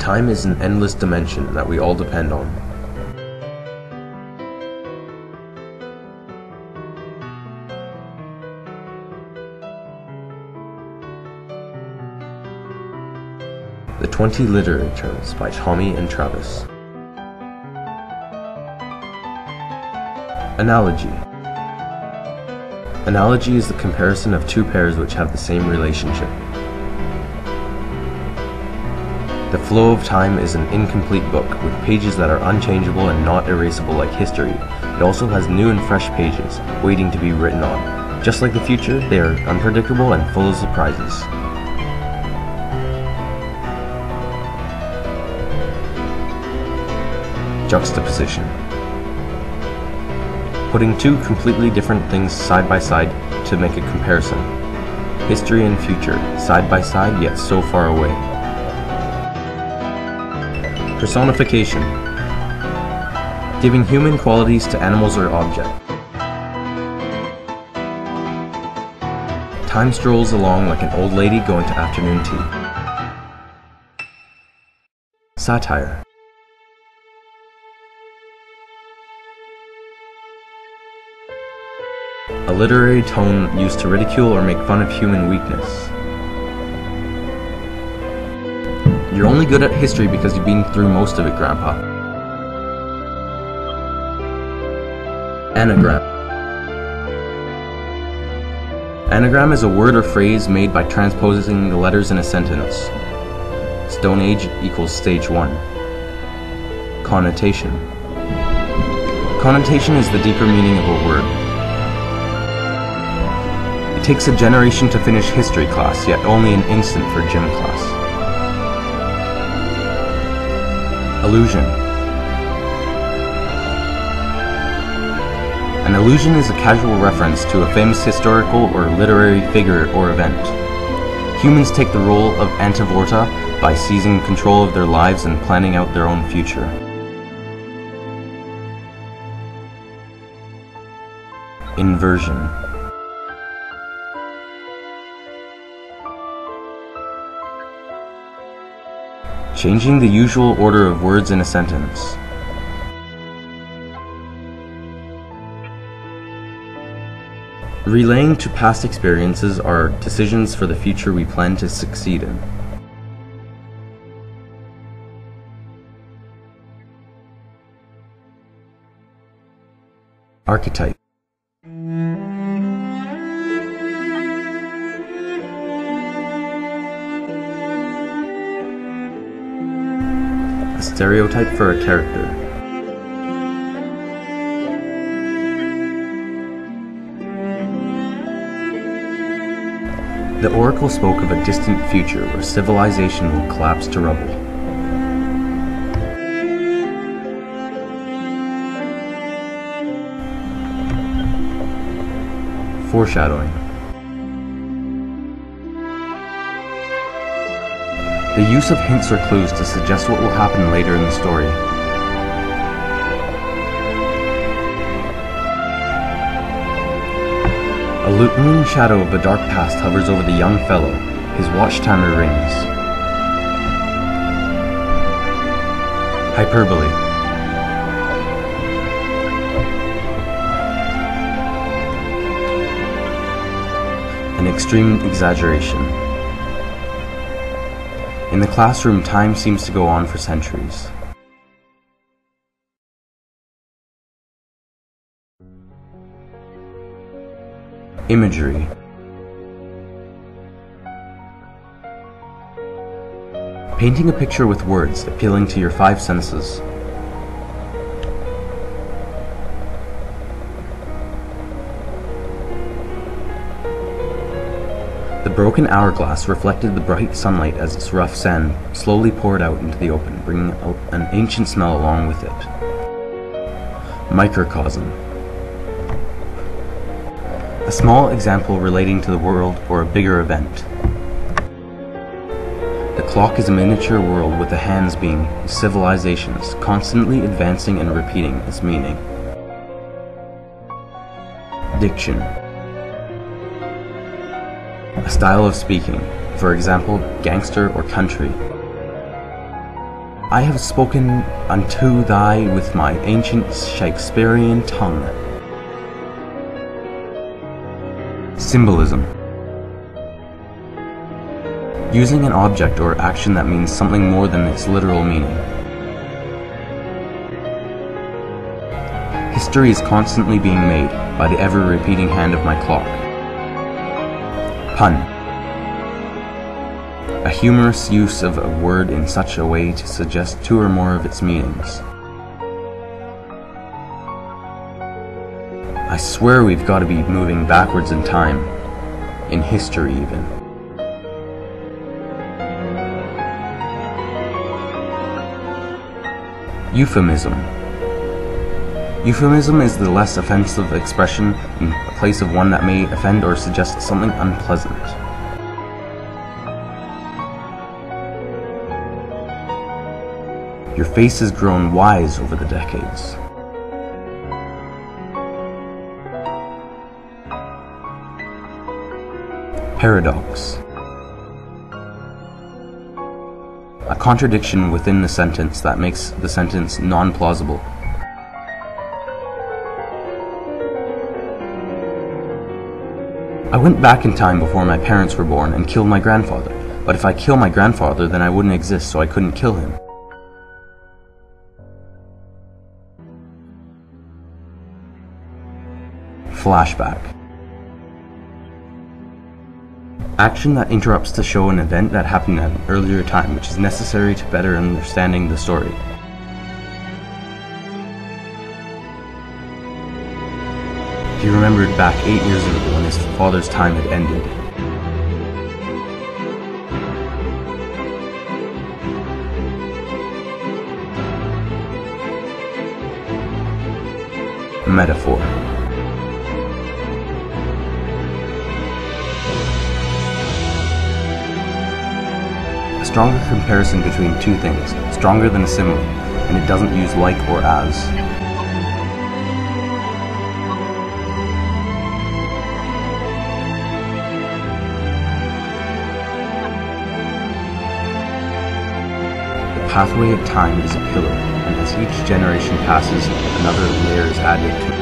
Time is an endless dimension that we all depend on. The 20 Literary Terms by Tommy and Travis. Analogy. Analogy is the comparison of two pairs which have the same relationship. The Flow of Time is an incomplete book with pages that are unchangeable and not erasable like history. It also has new and fresh pages, waiting to be written on. Just like the future, they are unpredictable and full of surprises. Juxtaposition. Putting two completely different things side by side to make a comparison. History and future, side by side yet so far away. Personification. Giving human qualities to animals or objects. Time strolls along like an old lady going to afternoon tea. Satire. A literary tone used to ridicule or make fun of human weakness. You're only good at history because you've been through most of it, Grandpa. Anagram. Anagram is a word or phrase made by transposing the letters in a sentence. Stone Age equals stage 1. Connotation. Connotation is the deeper meaning of a word. It takes a generation to finish history class, yet only an instant for gym class. Allusion. An allusion is a casual reference to a famous historical or literary figure or event. Humans take the role of antivorta by seizing control of their lives and planning out their own future. Inversion. Changing the usual order of words in a sentence. Relaying to past experiences are decisions for the future we plan to succeed in. Archetype. A stereotype for a character. The oracle spoke of a distant future where civilization will collapse to rubble. Foreshadowing. The use of hints or clues to suggest what will happen later in the story. A looming shadow of a dark past hovers over the young fellow. His watch timer rings. Hyperbole. An extreme exaggeration. In the classroom, time seems to go on for centuries. Imagery. Painting a picture with words appealing to your five senses. The broken hourglass reflected the bright sunlight as its rough sand slowly poured out into the open, bringing out an ancient smell along with it. Microcosm. A small example relating to the world or a bigger event. The clock is a miniature world with the hands being civilizations, constantly advancing and repeating its meaning. Diction. A style of speaking, for example, gangster or country. I have spoken unto thy with my ancient Shakespearean tongue. Symbolism. Using an object or action that means something more than its literal meaning. History is constantly being made by the ever-repeating hand of my clock. Pun. A humorous use of a word in such a way to suggest two or more of its meanings. I swear we've got to be moving backwards in time, in history even. Euphemism. Euphemism is the less offensive expression in place of one that may offend or suggest something unpleasant. Your face has grown wise over the decades. Paradox. A contradiction within the sentence that makes the sentence non-plausible. I went back in time before my parents were born and killed my grandfather, but if I kill my grandfather, then I wouldn't exist, so I couldn't kill him. Flashback. Action that interrupts to show an event that happened at an earlier time, which is necessary to better understanding the story. He remembered back 8 years ago when his father's time had ended. Metaphor. A stronger comparison between two things, stronger than a simile, and it doesn't use like or as. The pathway of time is a pillar, and as each generation passes, another layer is added to it.